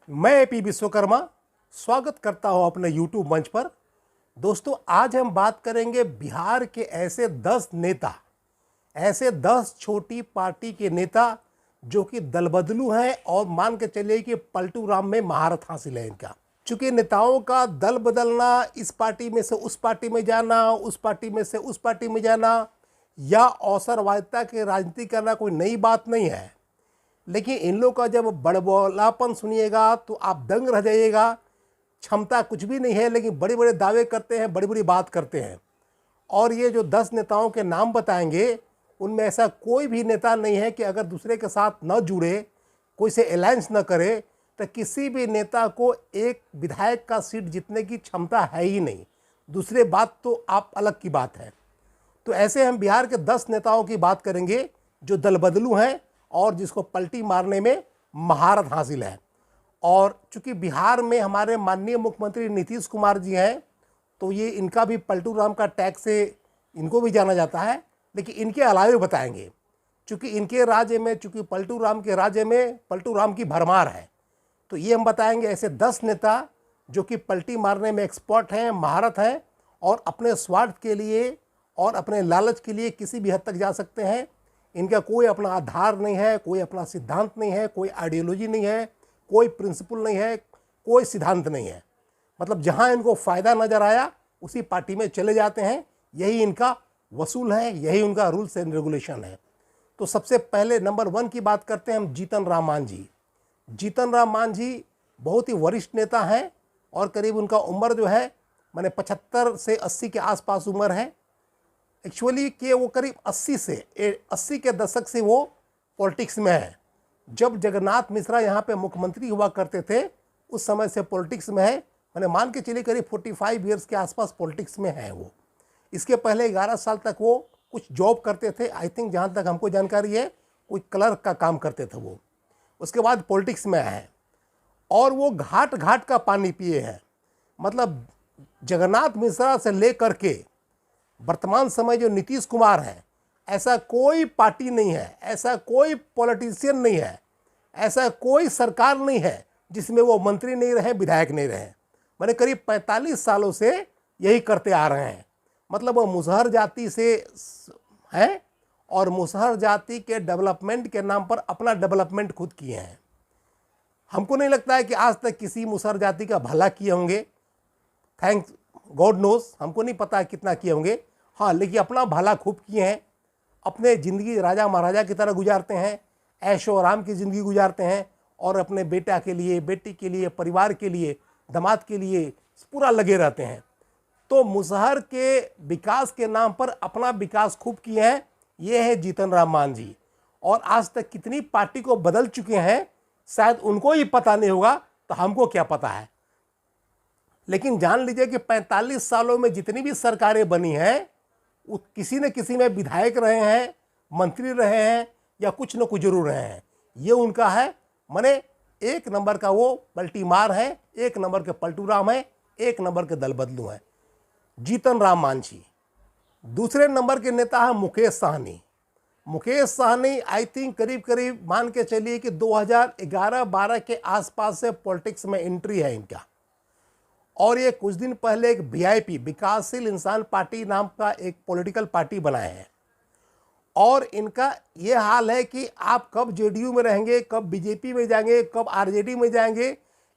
मैं एपी विश्वकर्मा स्वागत करता हूं अपने YouTube मंच पर। दोस्तों, आज हम बात करेंगे बिहार के ऐसे 10 नेता, ऐसे 10 छोटी पार्टी के नेता जो कि दलबदलू हैं और मान के चलिए कि पलटू राम में महारत हासिल है इनका। चूंकि नेताओं का दल बदलना, इस पार्टी में से उस पार्टी में जाना, उस पार्टी में से उस पार्टी में जाना या अवसरवादिता की राजनीति करना कोई नई बात नहीं है, लेकिन इन लोग का जब बड़बोलापन सुनिएगा तो आप दंग रह जाइएगा। क्षमता कुछ भी नहीं है, लेकिन बड़े बड़े दावे करते हैं, बड़ी बड़ी बात करते हैं। और ये जो 10 नेताओं के नाम बताएंगे, उनमें ऐसा कोई भी नेता नहीं है कि अगर दूसरे के साथ न जुड़े, कोई से अलायंस न करे, तो किसी भी नेता को एक विधायक का सीट जीतने की क्षमता है ही नहीं। दूसरे बात तो आप अलग की बात है। तो ऐसे हम बिहार के 10 नेताओं की बात करेंगे जो दल बदलू हैं और जिसको पलटी मारने में महारत हासिल है। और चूंकि बिहार में हमारे माननीय मुख्यमंत्री नीतीश कुमार जी हैं, तो ये इनका भी पलटू राम का टैग से इनको भी जाना जाता है, लेकिन इनके अलावे बताएंगे। चूंकि इनके राज्य में, चूंकि पलटू राम के राज्य में पलटू राम की भरमार है, तो ये हम बताएंगे ऐसे 10 नेता जो कि पलटी मारने में एक्सपर्ट हैं, महारत हैं और अपने स्वार्थ के लिए और अपने लालच के लिए किसी भी हद तक जा सकते हैं। इनका कोई अपना आधार नहीं है, कोई अपना सिद्धांत नहीं है, कोई आइडियोलॉजी नहीं है, कोई प्रिंसिपल नहीं है, कोई सिद्धांत नहीं है। मतलब जहां इनको फ़ायदा नज़र आया उसी पार्टी में चले जाते हैं। यही इनका वसूल है, यही उनका रूल्स एंड रेगुलेशन है। तो सबसे पहले नंबर 1 की बात करते हैं हम, जीतन राम मांझी। जीतन राम मांझी बहुत ही वरिष्ठ नेता हैं और करीब उनका उम्र जो है माने 75 से 80 के आसपास उम्र है। एक्चुअली कि वो करीब 80 के दशक से वो पॉलिटिक्स में है। जब जगन्नाथ मिश्रा यहाँ पे मुख्यमंत्री हुआ करते थे, उस समय से पॉलिटिक्स में है। मैंने मान के चलिए करीब 45 ईयर्स के आसपास पॉलिटिक्स में है वो। इसके पहले 11 साल तक वो कुछ जॉब करते थे। आई थिंक जहाँ तक हमको जानकारी है कोई क्लर्क का काम करते थे वो। उसके बाद पॉलिटिक्स में आए हैं और वो घाट घाट का पानी पिए हैं। मतलब जगन्नाथ मिश्रा से ले करके वर्तमान समय जो नीतीश कुमार है, ऐसा कोई पार्टी नहीं है, ऐसा कोई पॉलिटिशियन नहीं है, ऐसा कोई सरकार नहीं है जिसमें वो मंत्री नहीं रहे, विधायक नहीं रहे। मैंने करीब 45 सालों से यही करते आ रहे हैं। मतलब वो मुसहर जाति से हैं और मुसहर जाति के डेवलपमेंट के नाम पर अपना डेवलपमेंट खुद किए हैं। हमको नहीं लगता है कि आज तक किसी मुसहर जाति का भला किए होंगे। थैंक्स गॉड नोस, हमको नहीं पता कितना किए होंगे। हाँ, लेकिन अपना भला खूब किए हैं। अपने ज़िंदगी राजा महाराजा की तरह गुजारते हैं, ऐशो आराम की ज़िंदगी गुजारते हैं और अपने बेटा के लिए, बेटी के लिए, परिवार के लिए, दामाद के लिए पूरा लगे रहते हैं। तो मुसहर के विकास के नाम पर अपना विकास खूब किए हैं। ये है जीतन राम मांझी। और आज तक कितनी पार्टी को बदल चुके हैं शायद उनको ही पता नहीं होगा, तो हमको क्या पता है। लेकिन जान लीजिए कि 45 सालों में जितनी भी सरकारें बनी हैं, किसी न किसी में विधायक रहे हैं, मंत्री रहे हैं या कुछ न कुछ जरूर रहे हैं। ये उनका है। माने एक नंबर का वो पलटी मार है, एक नंबर के पलटू राम है, एक नंबर के दल बदलू हैं जीतन राम मांझी। दूसरे नंबर के नेता है मुकेश साहनी। मुकेश साहनी आई थिंक करीब करीब मान के चलिए कि 2011-12 के आसपास से पॉलिटिक्स में एंट्री है इनका। और ये कुछ दिन पहले एक वीआईपी, विकासशील इंसान पार्टी नाम का एक पॉलिटिकल पार्टी बनाए हैं। और इनका ये हाल है कि आप कब जेडीयू में रहेंगे, कब बीजेपी में जाएंगे, कब आरजेडी में जाएंगे,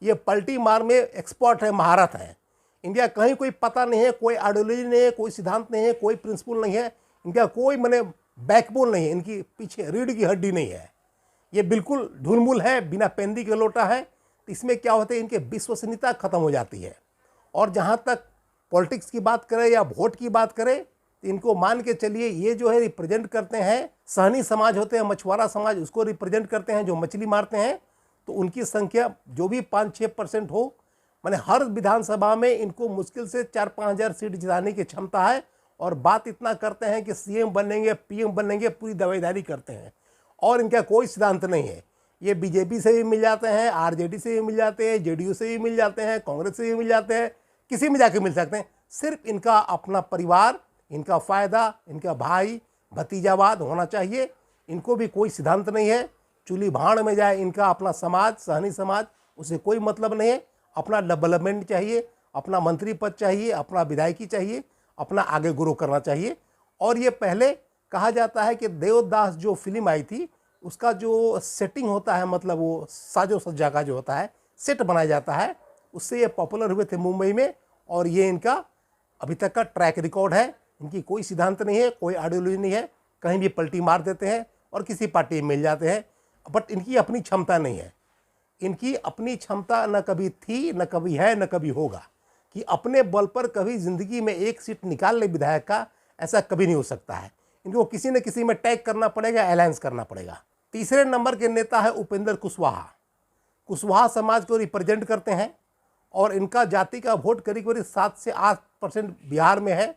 ये पलटी मार में एक्सपर्ट है, महारत है। इनका कहीं कोई पता नहीं है, कोई आइडियोलॉजी नहीं है, कोई सिद्धांत नहीं है, कोई प्रिंसिपल नहीं है, इनका कोई मैंने बैकबोन नहीं है, इनकी पीछे रीढ़ की हड्डी नहीं है। ये बिल्कुल ढुलमुल है, बिना पेंदी के लोटा है। तो इसमें क्या होता है, इनके विश्वसनीयता खत्म हो जाती है। और जहाँ तक पॉलिटिक्स की बात करें या वोट की बात करें, तो इनको मान के चलिए ये जो है रिप्रेजेंट करते हैं, सहनी समाज होते हैं, मछुआरा समाज, उसको रिप्रेजेंट करते हैं जो मछली मारते हैं। तो उनकी संख्या जो भी 5-6% हो, माने हर विधानसभा में इनको मुश्किल से 4-5 हज़ार सीट जिताने की क्षमता है। और बात इतना करते हैं कि सीएम बनेंगे, पीएम बनेंगे, पूरी दावेदारी करते हैं। और इनका कोई सिद्धांत नहीं है। ये बीजेपी से भी मिल जाते हैं, आरजेडी से भी मिल जाते हैं, जेडीयू से भी मिल जाते हैं, कांग्रेस से भी मिल जाते हैं, किसी में जाके मिल सकते हैं। सिर्फ इनका अपना परिवार, इनका फ़ायदा, इनका भाई भतीजावाद होना चाहिए। इनको भी कोई सिद्धांत नहीं है। चूल्ही भाड़ में जाए इनका अपना समाज, सहनी समाज, उसे कोई मतलब नहीं है। अपना डेवलपमेंट चाहिए, अपना मंत्री पद चाहिए, अपना विधायकी चाहिए, अपना आगे ग्रो करना चाहिए। और ये पहले कहा जाता है कि देवदास जो फिल्म आई थी उसका जो सेटिंग होता है, मतलब वो साजो सज्जा का जो होता है सेट बनाया जाता है, उससे ये पॉपुलर हुए थे मुंबई में। और ये इनका अभी तक का ट्रैक रिकॉर्ड है। इनकी कोई सिद्धांत नहीं है, कोई आइडियोलॉजी नहीं है, कहीं भी पलटी मार देते हैं और किसी पार्टी में मिल जाते हैं। बट इनकी अपनी क्षमता नहीं है। इनकी अपनी क्षमता न कभी थी, न कभी है, न कभी होगा कि अपने बल पर कभी ज़िंदगी में एक सीट निकाल ले विधायक का, ऐसा कभी नहीं हो सकता है। इनको किसी न किसी में टैग करना पड़ेगा, अलायंस करना पड़ेगा। तीसरे नंबर के नेता है उपेंद्र कुशवाहा। कुशवाहा समाज को रिप्रेजेंट करते हैं और इनका जाति का वोट करीब करीब 7 से 8% बिहार में है।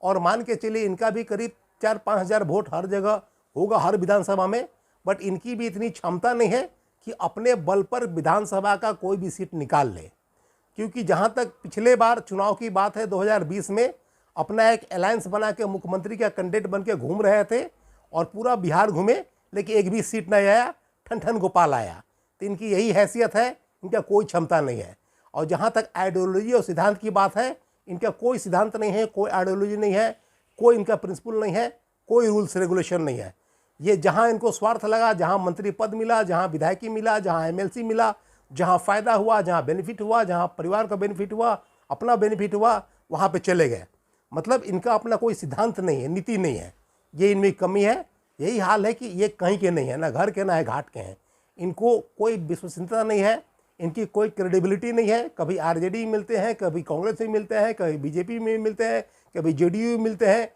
और मान के चलिए इनका भी करीब 4-5 हज़ार वोट हर जगह होगा, हर विधानसभा में। बट इनकी भी इतनी क्षमता नहीं है कि अपने बल पर विधानसभा का कोई भी सीट निकाल ले। क्योंकि जहाँ तक पिछले बार चुनाव की बात है, 2020 में अपना एक अलायंस बना के मुख्यमंत्री का कैंडिडेट बन के घूम रहे थे और पूरा बिहार घूमे, लेकिन एक भी सीट नहीं आया, ठन ठन गोपाल आया। तो इनकी यही हैसियत है, इनका कोई क्षमता नहीं है। और जहाँ तक आइडियोलॉजी और सिद्धांत की बात है, इनका कोई सिद्धांत नहीं है, कोई आइडियोलॉजी नहीं है, कोई इनका प्रिंसिपल नहीं है, कोई रूल्स रेगुलेशन नहीं है। ये जहाँ इनको स्वार्थ लगा, जहाँ मंत्री पद मिला, जहाँ विधायकी मिला, जहाँ एमएलसी मिला, जहाँ फ़ायदा हुआ, जहाँ बेनिफिट हुआ, जहाँ परिवार का बेनिफिट हुआ, अपना बेनिफिट हुआ, वहाँ पे चले गए। मतलब इनका अपना कोई सिद्धांत नहीं है, नीति नहीं है। ये इनमें कमी है। यही हाल है कि ये कहीं के नहीं है, ना घर के ना है घाट के हैं। इनको कोई विश्वसनीयता नहीं है, इनकी कोई क्रेडिबिलिटी नहीं है। कभी आरजेडी मिलते हैं, कभी कांग्रेस में मिलते हैं, कभी बीजेपी में मिलते हैं, कभी जेडीयू में मिलते हैं,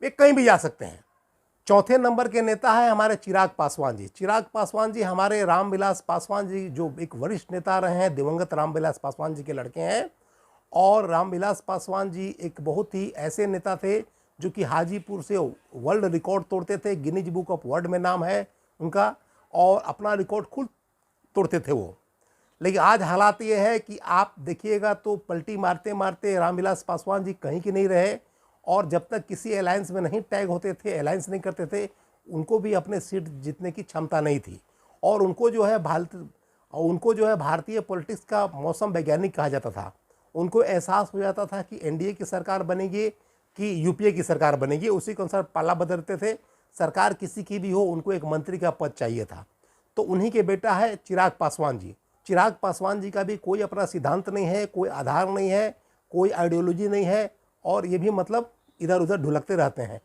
ये कहीं भी जा सकते हैं। चौथे नंबर के नेता है हमारे चिराग पासवान जी। चिराग पासवान जी हमारे रामविलास पासवान जी जो एक वरिष्ठ नेता रहे हैं, दिवंगत रामविलास पासवान जी के लड़के हैं। और रामविलास पासवान जी एक बहुत ही ऐसे नेता थे जो कि हाजीपुर से वर्ल्ड रिकॉर्ड तोड़ते थे, गिनीज बुक ऑफ वर्ल्ड में नाम है उनका, और अपना रिकॉर्ड खुद तोड़ते थे वो। लेकिन आज हालात ये है कि आप देखिएगा तो पलटी मारते मारते रामविलास पासवान जी कहीं के नहीं रहे। और जब तक किसी अलायंस में नहीं टैग होते थे, अलायंस नहीं करते थे, उनको भी अपने सीट जीतने की क्षमता नहीं थी। और उनको जो है भारतीय पॉलिटिक्स का मौसम वैज्ञानिक कहा जाता था। उनको एहसास हो जाता था कि एनडीए की सरकार बनेगी कि यूपीए की सरकार बनेगी, उसी के अनुसार पाला बदलते थे। सरकार किसी की भी हो, उनको एक मंत्री का पद चाहिए था। तो उन्हीं के बेटा है चिराग पासवान जी। चिराग पासवान जी का भी कोई अपना सिद्धांत नहीं है, कोई आधार नहीं है, कोई आइडियोलॉजी नहीं है। और ये भी मतलब इधर उधर ढुलकते रहते हैं।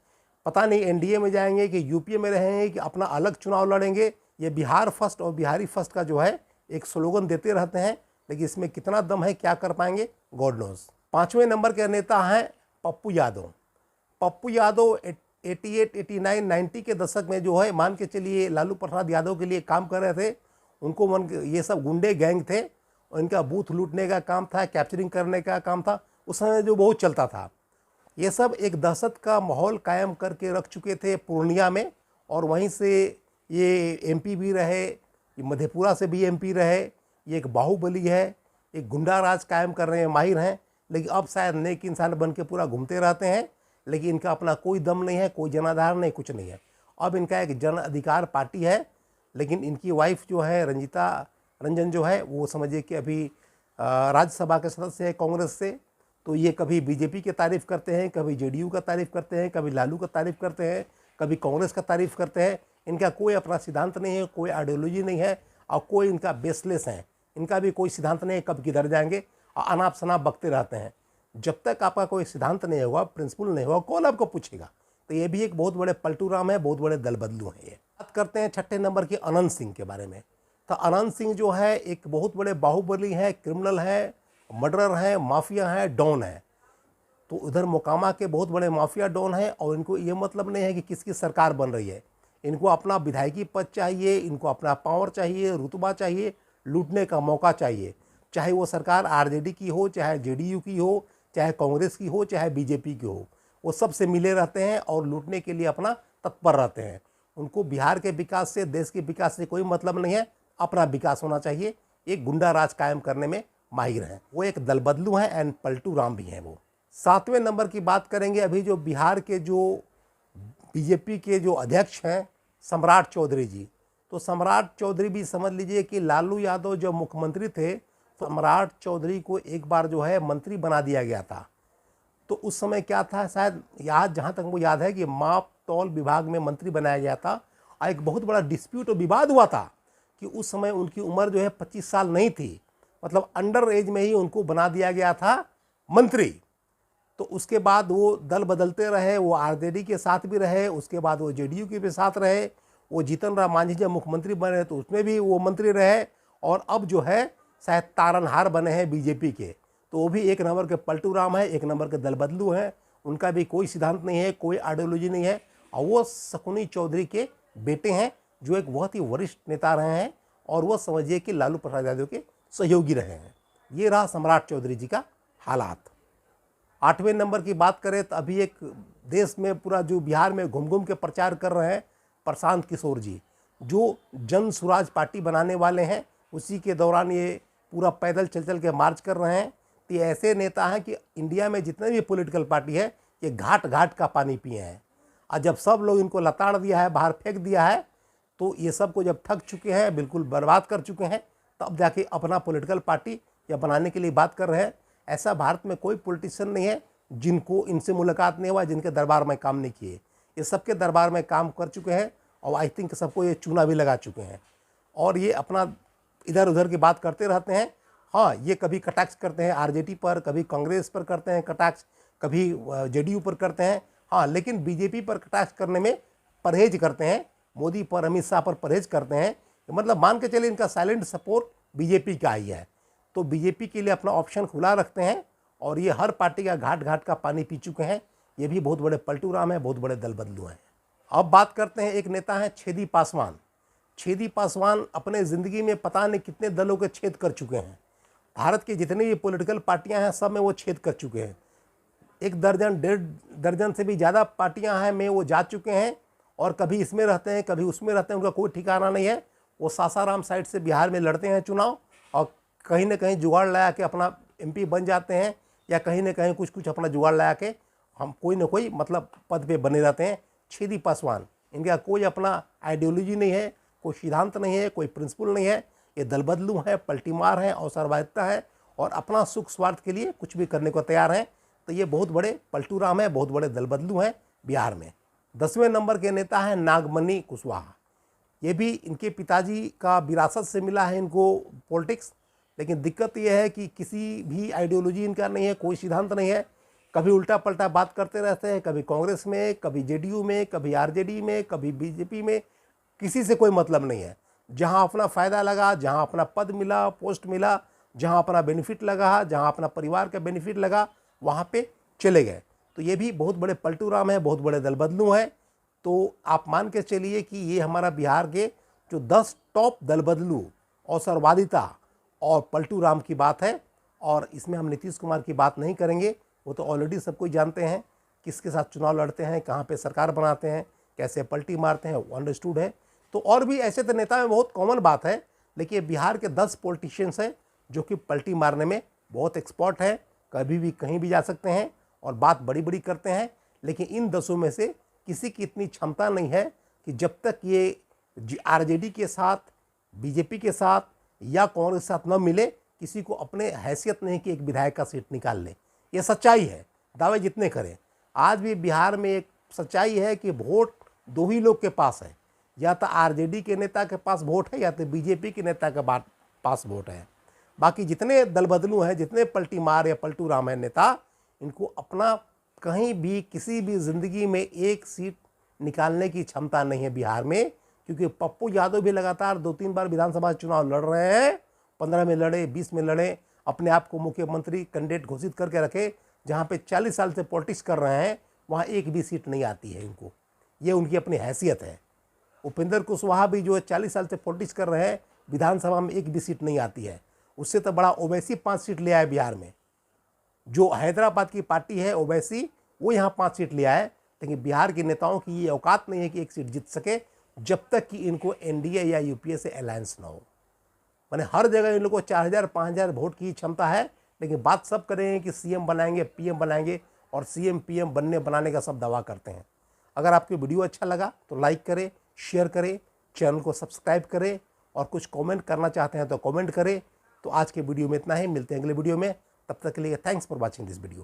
पता नहीं एनडीए में जाएंगे कि यूपीए में रहेंगे कि अपना अलग चुनाव लड़ेंगे। ये बिहार फर्स्ट और बिहारी फर्स्ट का जो है एक स्लोगन देते रहते हैं, लेकिन इसमें कितना दम है, क्या कर पाएंगे, गॉड नोज। 5वें नंबर के नेता हैं पप्पू यादव। पप्पू यादव 88, 89, 90 के दशक में जो है मान के चलिए लालू प्रसाद यादव के लिए काम कर रहे थे। उनको ये सब गुंडे गैंग थे और इनका बूथ लूटने का काम था, कैप्चरिंग करने का काम था। उस समय जो बहुत चलता था, ये सब एक दहशत का माहौल कायम करके रख चुके थे पूर्णिया में। और वहीं से ये एमपी भी रहे, ये मधेपुरा से भी एमपी रहे। ये एक बाहुबली है, एक गुंडा राज कायम करने में माहिर हैं। लेकिन अब शायद नेक इंसान बन के पूरा घूमते रहते हैं, लेकिन इनका अपना कोई दम नहीं है, कोई जनाधार नहीं, कुछ नहीं है। अब इनका एक जन अधिकार पार्टी है, लेकिन इनकी वाइफ जो है रंजिता रंजन जो है, वो समझिए कि अभी राज्यसभा के सदस्य है कांग्रेस से। तो ये कभी बीजेपी की तारीफ़ करते हैं, कभी जेडीयू का तारीफ़ करते हैं, कभी लालू का तारीफ़ करते हैं, कभी कांग्रेस का तारीफ़ करते हैं। इनका कोई अपना सिद्धांत नहीं है, कोई आइडियोलॉजी नहीं है, और कोई इनका बेसलेस है। इनका भी कोई सिद्धांत नहीं है, कब किधर जाएंगे, और अनाप शनाप बकते रहते हैं। जब तक आपका कोई सिद्धांत नहीं होगा, प्रिंसिपल नहीं होगा, कौन आपको पूछेगा। तो ये भी एक बहुत बड़े पलटू राम है, बहुत बड़े दल बदलू हैं। ये बात करते हैं 6ठे नंबर के अनंत सिंह के बारे में। तो अनंत सिंह जो है एक बहुत बड़े बाहुबली हैं, क्रिमिनल हैं, मर्डरर हैं, माफिया हैं, डॉन हैं। तो उधर मोकामा के बहुत बड़े माफिया डॉन हैं। और इनको ये मतलब नहीं है कि किसकी सरकार बन रही है, इनको अपना विधायकी पद चाहिए, इनको अपना पावर चाहिए, रुतबा चाहिए, लूटने का मौका चाहिए। चाहे वो सरकार आरजेडी की हो, चाहे जेडीयू की हो, चाहे कांग्रेस की हो, चाहे बीजेपी की हो, वो सबसे मिले रहते हैं और लूटने के लिए अपना तत्पर रहते हैं। उनको बिहार के विकास से, देश के विकास से कोई मतलब नहीं है, अपना विकास होना चाहिए। एक गुंडा राज कायम करने में माहिर हैं। वो एक दल बदलू हैं एंड पलटू राम भी हैं वो। 7वें नंबर की बात करेंगे। अभी जो बिहार के जो बीजेपी के जो अध्यक्ष हैं सम्राट चौधरी जी। तो सम्राट चौधरी भी समझ लीजिए कि लालू यादव जब मुख्यमंत्री थे तो सम्राट चौधरी को एक बार जो है मंत्री बना दिया गया था। तो उस समय क्या था, शायद याद, जहाँ तक मुझे याद है कि माप तौल विभाग में मंत्री बनाया गया था और एक बहुत बड़ा डिस्प्यूट और विवाद हुआ था कि उस समय उनकी उम्र जो है 25 साल नहीं थी, मतलब अंडर एज में ही उनको बना दिया गया था मंत्री। तो उसके बाद वो दल बदलते रहे, वो आरजेडी के साथ भी रहे, उसके बाद वो जेडीयू के भी साथ रहे, वो जीतन राम मांझी जब मुख्यमंत्री बने तो उसमें भी वो मंत्री रहे, और अब जो है शायद तारनहार बने हैं बीजेपी के। तो वो भी एक नंबर के पलटू राम है, एक नंबर के दल बदलू हैं, उनका भी कोई सिद्धांत नहीं है, कोई आइडियोलॉजी नहीं है, और वो शकुनी चौधरी के बेटे हैं जो एक बहुत ही वरिष्ठ नेता रहे हैं, और वो समझिए कि लालू प्रसाद यादव के सहयोगी रहे हैं। ये रहा सम्राट चौधरी जी का हालात। 8वें नंबर की बात करें तो अभी एक देश में पूरा जो बिहार में घूम घूम के प्रचार कर रहे हैं प्रशांत किशोर जी, जो जन स्वराज पार्टी बनाने वाले हैं, उसी के दौरान ये पूरा पैदल चल चल के मार्च कर रहे हैं। तो ये ऐसे नेता हैं कि इंडिया में जितने भी पॉलिटिकल पार्टी है ये घाट घाट का पानी पिए हैं, और जब सब लोग इनको लताड़ दिया है, बाहर फेंक दिया है, तो ये सब को जब थक चुके हैं, बिल्कुल बर्बाद कर चुके हैं, तब जाके अपना पॉलिटिकल पार्टी या बनाने के लिए बात कर रहे हैं। ऐसा भारत में कोई पॉलिटिशियन नहीं है जिनको इनसे मुलाकात नहीं हुआ, जिनके दरबार में काम नहीं किए। ये सबके दरबार में काम कर चुके हैं, और आई थिंक सबको ये चूना भी लगा चुके हैं, और ये अपना इधर उधर की बात करते रहते हैं। हाँ, ये कभी कटाक्ष करते हैं आरजेडी पर, कभी कांग्रेस पर करते हैं कटाक्ष, कभी जेडीयू पर करते हैं। हाँ, लेकिन बीजेपी पर कटाक्ष करने में परहेज करते हैं, मोदी पर, अमित शाह पर परहेज करते हैं। मतलब मान के चलिए इनका साइलेंट सपोर्ट बीजेपी का ही है, तो बीजेपी के लिए अपना ऑप्शन खुला रखते हैं, और ये हर पार्टी का घाट घाट का पानी पी चुके हैं। ये भी बहुत बड़े पलटू राम हैं, बहुत बड़े दल बदलू हैं। अब बात करते हैं, एक नेता हैं छेदी पासवान। छेदी पासवान अपने ज़िंदगी में पता नहीं कितने दलों के छेद कर चुके हैं। भारत की जितनी भी पॉलिटिकल पार्टियां हैं सब में वो छेद कर चुके हैं। 1 दर्जन 1.5 दर्जन से भी ज़्यादा पार्टियां हैं में वो जा चुके हैं, और कभी इसमें रहते हैं, कभी उसमें रहते हैं, उनका कोई ठिकाना नहीं है। वो सासाराम साइड से बिहार में लड़ते हैं चुनाव, और कहीं ना कहीं जुगाड़ लगा के अपना एमपी बन जाते हैं, या कहीं ना कहीं कुछ कुछ अपना जुगाड़ लगा के हम कोई ना कोई मतलब पद पे बने रहते हैं। छेदी पासवान, इनका कोई अपना आइडियोलॉजी नहीं है, कोई सिद्धांत नहीं है, कोई प्रिंसिपल नहीं है। ये दल बदलू हैं, पलटीमार हैं, अवसरवादिता है, और अपना सुख स्वार्थ के लिए कुछ भी करने को तैयार हैं। तो ये बहुत बड़े पलटू राम हैं, बहुत बड़े दल बदलू हैं बिहार में। 10वें नंबर के नेता हैं नागमणि कुशवाहा। ये भी इनके पिताजी का विरासत से मिला है इनको पॉलिटिक्स, लेकिन दिक्कत यह है कि किसी भी आइडियोलॉजी इनका नहीं है, कोई सिद्धांत नहीं है। कभी उल्टा पलटा बात करते रहते हैं, कभी कांग्रेस में, कभी जेडीयू में, कभी आरजेडी में, कभी बीजेपी में। किसी से कोई मतलब नहीं है। जहां अपना फ़ायदा लगा, जहां अपना पद मिला, पोस्ट मिला, जहां अपना बेनिफिट लगा, जहां अपना परिवार का बेनिफिट लगा, वहां पे चले गए। तो ये भी बहुत बड़े पलटू राम हैं, बहुत बड़े दल बदलू हैं। तो आप मान के चलिए कि ये हमारा बिहार के जो 10 टॉप दल बदलू, अवसरवादिता और पलटू राम की बात है। और इसमें हम नीतीश कुमार की बात नहीं करेंगे, वो तो ऑलरेडी सब कोई जानते हैं किसके साथ चुनाव लड़ते हैं, कहाँ पे सरकार बनाते हैं, कैसे पलटी मारते हैं, वो अंडरस्टूड है। तो और भी ऐसे तो नेता में बहुत कॉमन बात है, लेकिन बिहार के 10 पॉलिटिशियंस हैं जो कि पलटी मारने में बहुत एक्सपर्ट हैं, कभी भी कहीं भी जा सकते हैं और बात बड़ी बड़ी करते हैं। लेकिन इन 10 में से किसी की इतनी क्षमता नहीं है कि जब तक ये आरजेडी के साथ, बीजेपी के साथ या कांग्रेस के साथ न मिले, किसी को अपने हैसियत नहीं कि एक विधायक का सीट निकाल ले। ये सच्चाई है, दावे जितने करें। आज भी बिहार में एक सच्चाई है कि वोट 2 ही लोग के पास है, या तो आरजेडी के नेता के पास वोट है, या तो बीजेपी के नेता के पास वोट है। बाकी जितने दल बदलू हैं, जितने पलटी मार या पलटू राम है नेता, इनको अपना कहीं भी किसी भी ज़िंदगी में एक सीट निकालने की क्षमता नहीं है बिहार में। क्योंकि पप्पू यादव भी लगातार 2-3 बार विधानसभा चुनाव लड़ रहे हैं, 15 में लड़े, 20 में लड़े, अपने आप को मुख्यमंत्री कैंडिडेट घोषित करके रखे। जहाँ पे 40 साल से पॉलिटिक्स कर रहे हैं, वहाँ एक भी सीट नहीं आती है इनको। ये उनकी अपनी हैसियत है। उपेंद्र कुशवाहा भी जो है 40 साल से पॉलिटिक्स कर रहे हैं, विधानसभा में एक भी सीट नहीं आती है। उससे तो बड़ा ओवैसी 5 सीट ले आए बिहार में। जो हैदराबाद की पार्टी है ओवैसी, वो यहाँ 5 सीट ले आए। लेकिन बिहार के नेताओं की ये औकात नहीं है कि एक सीट जीत सके, जब तक कि इनको एनडीए या यूपीए से अलायंस ना हो। माने हर जगह इन लोगों को 4000-5000 वोट की क्षमता है, लेकिन बात सब करेंगे कि सीएम बनाएंगे, पीएम बनाएंगे, और सीएम पीएम बनाने का सब दावा करते हैं। अगर आपको वीडियो अच्छा लगा तो लाइक करें, शेयर करें, चैनल को सब्सक्राइब करें और कुछ कमेंट करना चाहते हैं तो कमेंट करें। तो आज के वीडियो में इतना ही, मिलते हैं अगले वीडियो में। तब तक के लिए thanks for watching this video.